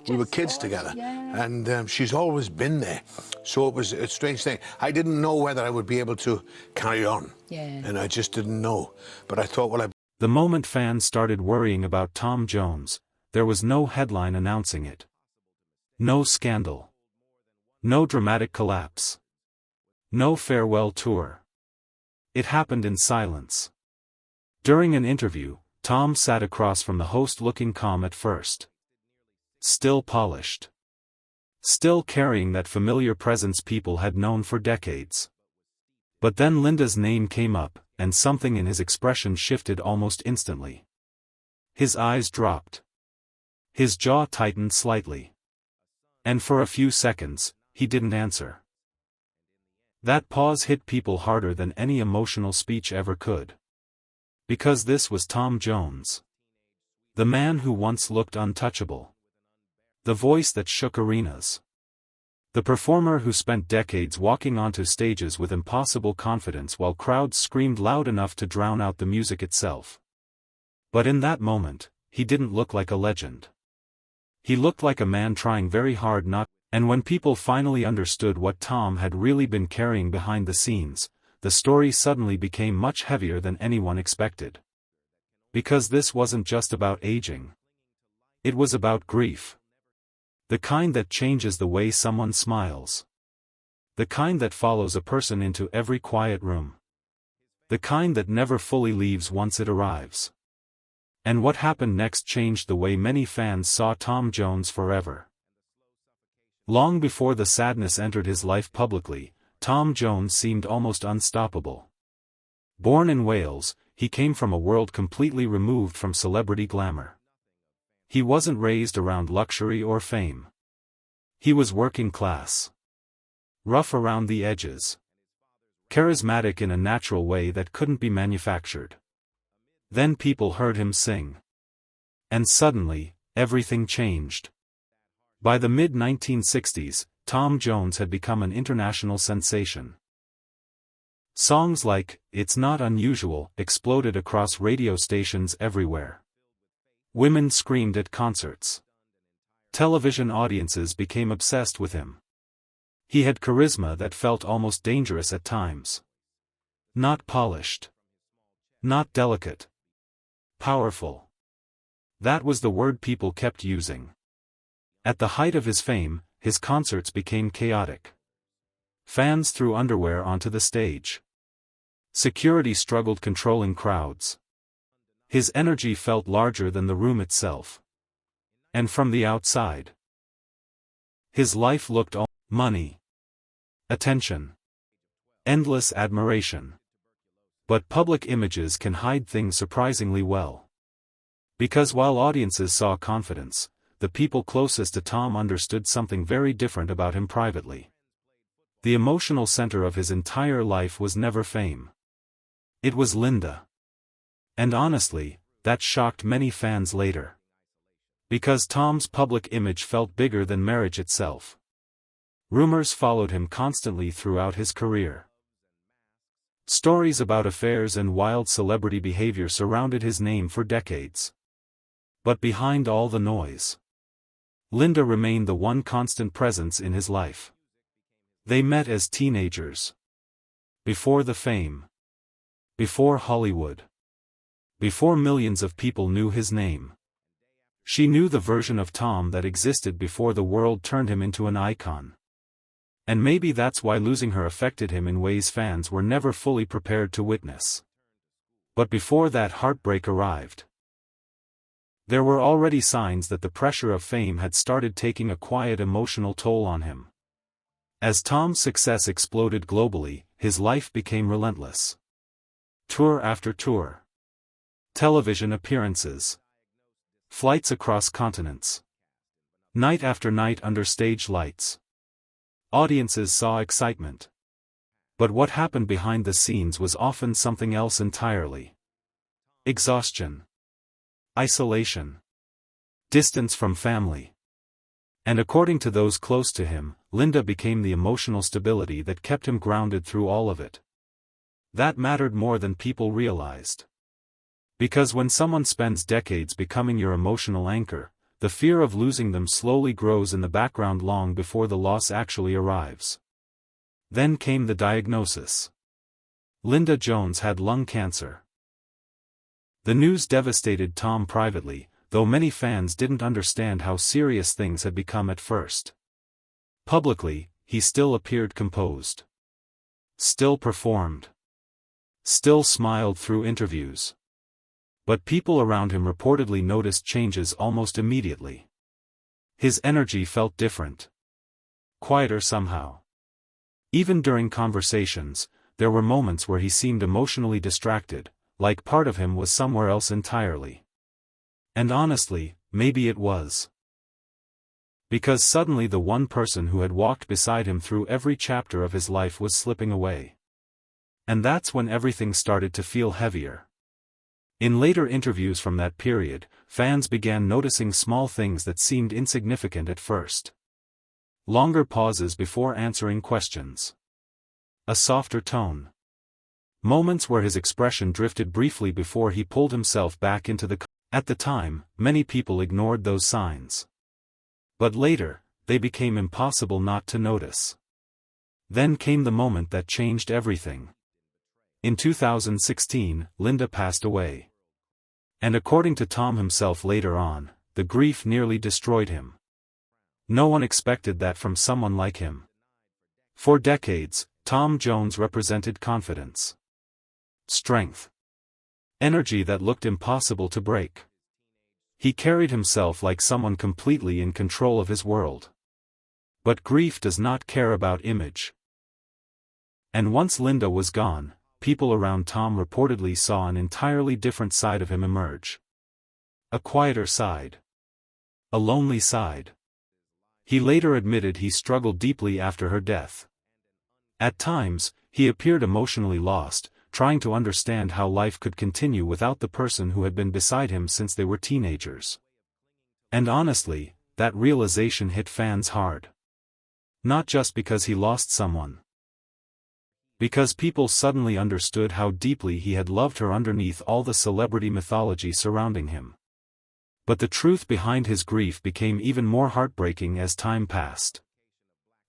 We were kids together, and she's always been there. So it was a strange thing. I didn't know whether I would be able to carry on, and I just didn't know. But I thought, well, The moment fans started worrying about Tom Jones, there was no headline announcing it. No scandal. No dramatic collapse. No farewell tour. It happened in silence. During an interview, Tom sat across from the host looking calm at first. Still polished. Still carrying that familiar presence people had known for decades. But then Linda's name came up, and something in his expression shifted almost instantly. His eyes dropped. His jaw tightened slightly. And for a few seconds, he didn't answer. That pause hit people harder than any emotional speech ever could. Because this was Tom Jones. The man who once looked untouchable. The voice that shook arenas. The performer who spent decades walking onto stages with impossible confidence while crowds screamed loud enough to drown out the music itself. But in that moment, he didn't look like a legend. He looked like a man trying very hard not. And when people finally understood what Tom had really been carrying behind the scenes, the story suddenly became much heavier than anyone expected. Because this wasn't just about aging. It was about grief. The kind that changes the way someone smiles. The kind that follows a person into every quiet room. The kind that never fully leaves once it arrives. And what happened next changed the way many fans saw Tom Jones forever. Long before the sadness entered his life publicly, Tom Jones seemed almost unstoppable. Born in Wales, he came from a world completely removed from celebrity glamour. He wasn't raised around luxury or fame. He was working class. Rough around the edges. Charismatic in a natural way that couldn't be manufactured. Then people heard him sing. And suddenly, everything changed. By the mid-1960s, Tom Jones had become an international sensation. Songs like "It's Not Unusual" exploded across radio stations everywhere. Women screamed at concerts. Television audiences became obsessed with him. He had charisma that felt almost dangerous at times. Not polished. Not delicate. Powerful. That was the word people kept using. At the height of his fame, his concerts became chaotic. Fans threw underwear onto the stage. Security struggled controlling crowds. His energy felt larger than the room itself. And from the outside, his life looked all money, attention, endless admiration. But public images can hide things surprisingly well. Because while audiences saw confidence, the people closest to Tom understood something very different about him privately. The emotional center of his entire life was never fame. It was Linda. And honestly, that shocked many fans later. Because Tom's public image felt bigger than marriage itself. Rumors followed him constantly throughout his career. Stories about affairs and wild celebrity behavior surrounded his name for decades. But behind all the noise, Linda remained the one constant presence in his life. They met as teenagers. Before the fame. Before Hollywood. Before millions of people knew his name. She knew the version of Tom that existed before the world turned him into an icon. And maybe that's why losing her affected him in ways fans were never fully prepared to witness. But before that heartbreak arrived, there were already signs that the pressure of fame had started taking a quiet emotional toll on him. As Tom's success exploded globally, his life became relentless. Tour after tour. Television appearances. Flights across continents. Night after night under stage lights. Audiences saw excitement. But what happened behind the scenes was often something else entirely. Exhaustion. Isolation. Distance from family. And according to those close to him, Linda became the emotional stability that kept him grounded through all of it. That mattered more than people realized. Because when someone spends decades becoming your emotional anchor, the fear of losing them slowly grows in the background long before the loss actually arrives. Then came the diagnosis. Linda Jones had lung cancer. The news devastated Tom privately, though many fans didn't understand how serious things had become at first. Publicly, he still appeared composed. Still performed. Still smiled through interviews. But people around him reportedly noticed changes almost immediately. His energy felt different. Quieter somehow. Even during conversations, there were moments where he seemed emotionally distracted, like part of him was somewhere else entirely. And honestly, maybe it was. Because suddenly the one person who had walked beside him through every chapter of his life was slipping away. And that's when everything started to feel heavier. In later interviews from that period, fans began noticing small things that seemed insignificant at first. Longer pauses before answering questions. A softer tone. Moments where his expression drifted briefly before he pulled himself back into the... At the time, many people ignored those signs. But later, they became impossible not to notice. Then came the moment that changed everything. In 2016, Linda passed away. And according to Tom himself later on, the grief nearly destroyed him. No one expected that from someone like him. For decades, Tom Jones represented confidence. Strength. Energy that looked impossible to break. He carried himself like someone completely in control of his world. But grief does not care about image. And once Linda was gone, people around Tom reportedly saw an entirely different side of him emerge. A quieter side. A lonely side. He later admitted he struggled deeply after her death. At times, he appeared emotionally lost, trying to understand how life could continue without the person who had been beside him since they were teenagers. And honestly, that realization hit fans hard. Not just because he lost someone. Because people suddenly understood how deeply he had loved her underneath all the celebrity mythology surrounding him. But the truth behind his grief became even more heartbreaking as time passed.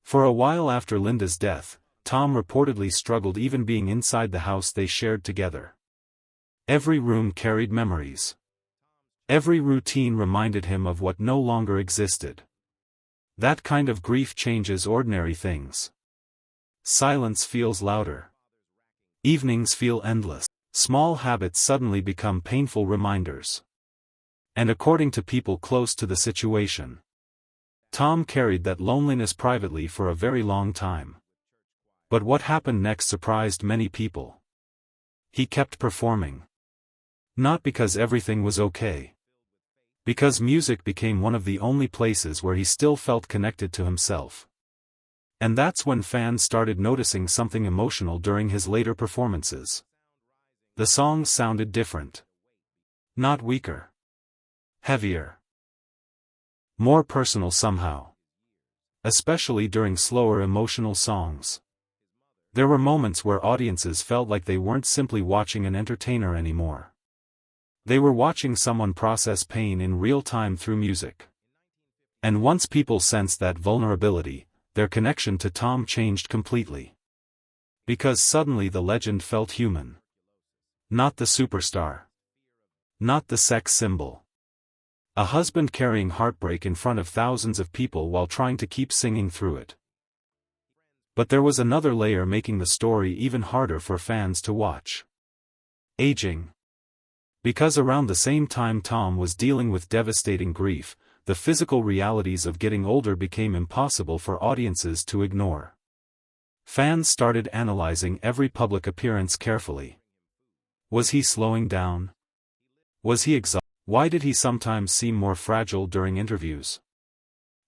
For a while after Linda's death, Tom reportedly struggled even being inside the house they shared together. Every room carried memories. Every routine reminded him of what no longer existed. That kind of grief changes ordinary things. Silence feels louder. Evenings feel endless. Small habits suddenly become painful reminders. And according to people close to the situation, Tom carried that loneliness privately for a very long time. But what happened next surprised many people. He kept performing. Not because everything was okay. Because music became one of the only places where he still felt connected to himself. And that's when fans started noticing something emotional during his later performances. The songs sounded different. Not weaker. Heavier. More personal somehow. Especially during slower emotional songs. There were moments where audiences felt like they weren't simply watching an entertainer anymore. They were watching someone process pain in real time through music. And once people sensed that vulnerability, their connection to Tom changed completely. Because suddenly the legend felt human. Not the superstar. Not the sex symbol. A husband carrying heartbreak in front of thousands of people while trying to keep singing through it. But there was another layer making the story even harder for fans to watch. Aging. Because around the same time Tom was dealing with devastating grief, the physical realities of getting older became impossible for audiences to ignore. Fans started analyzing every public appearance carefully. Was he slowing down? Was he exhausted? Why did he sometimes seem more fragile during interviews?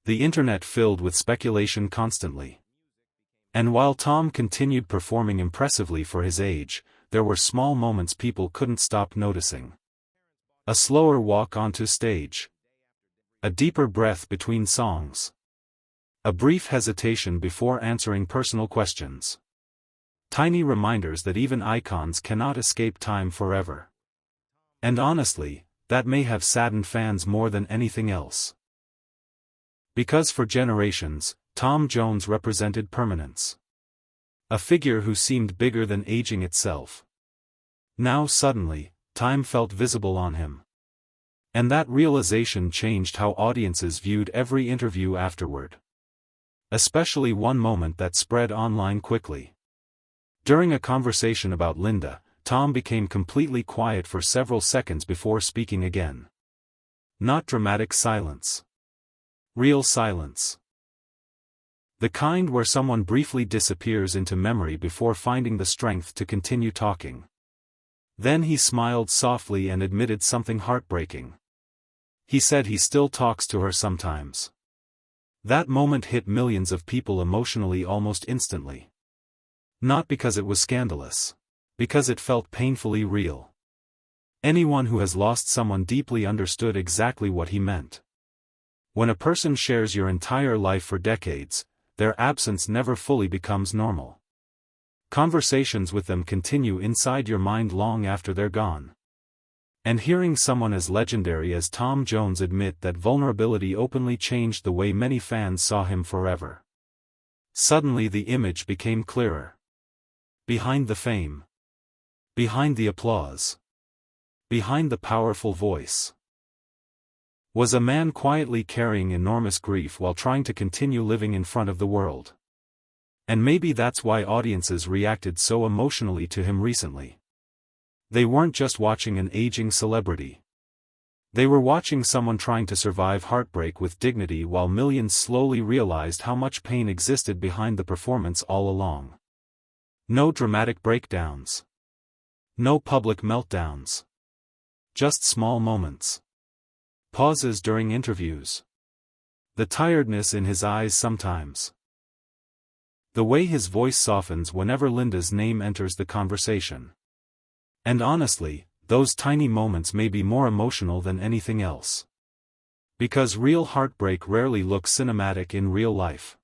The internet filled with speculation constantly. And while Tom continued performing impressively for his age, there were small moments people couldn't stop noticing. A slower walk onto stage. A deeper breath between songs. A brief hesitation before answering personal questions. Tiny reminders that even icons cannot escape time forever. And honestly, that may have saddened fans more than anything else. Because for generations, Tom Jones represented permanence. A figure who seemed bigger than aging itself. Now suddenly, time felt visible on him. And that realization changed how audiences viewed every interview afterward. Especially one moment that spread online quickly. During a conversation about Linda, Tom became completely quiet for several seconds before speaking again. Not dramatic silence. Real silence. The kind where someone briefly disappears into memory before finding the strength to continue talking. Then he smiled softly and admitted something heartbreaking. He said he still talks to her sometimes. That moment hit millions of people emotionally almost instantly. Not because it was scandalous. Because it felt painfully real. Anyone who has lost someone deeply understood exactly what he meant. When a person shares your entire life for decades, their absence never fully becomes normal. Conversations with them continue inside your mind long after they're gone. And hearing someone as legendary as Tom Jones admit that vulnerability openly changed the way many fans saw him forever. Suddenly the image became clearer. Behind the fame. Behind the applause. Behind the powerful voice. Was a man quietly carrying enormous grief while trying to continue living in front of the world. And maybe that's why audiences reacted so emotionally to him recently. They weren't just watching an aging celebrity. They were watching someone trying to survive heartbreak with dignity while millions slowly realized how much pain existed behind the performance all along. No dramatic breakdowns. No public meltdowns. Just small moments. Pauses during interviews. The tiredness in his eyes sometimes. The way his voice softens whenever Linda's name enters the conversation. And honestly, those tiny moments may be more emotional than anything else. Because real heartbreak rarely looks cinematic in real life.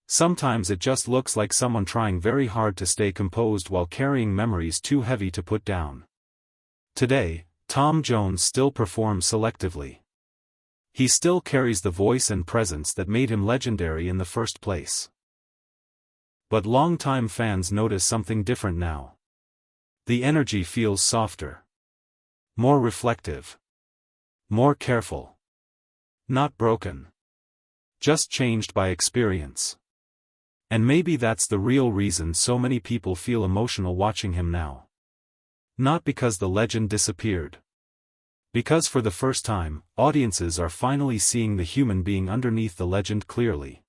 Sometimes it just looks like someone trying very hard to stay composed while carrying memories too heavy to put down. Today, Tom Jones still performs selectively. He still carries the voice and presence that made him legendary in the first place. But longtime fans notice something different now. The energy feels softer. More reflective. More careful. Not broken. Just changed by experience. And maybe that's the real reason so many people feel emotional watching him now. Not because the legend disappeared. Because for the first time, audiences are finally seeing the human being underneath the legend clearly.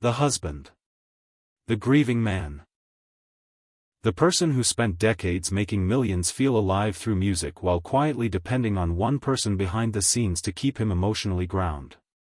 The husband. The grieving man. The person who spent decades making millions feel alive through music while quietly depending on one person behind the scenes to keep him emotionally grounded.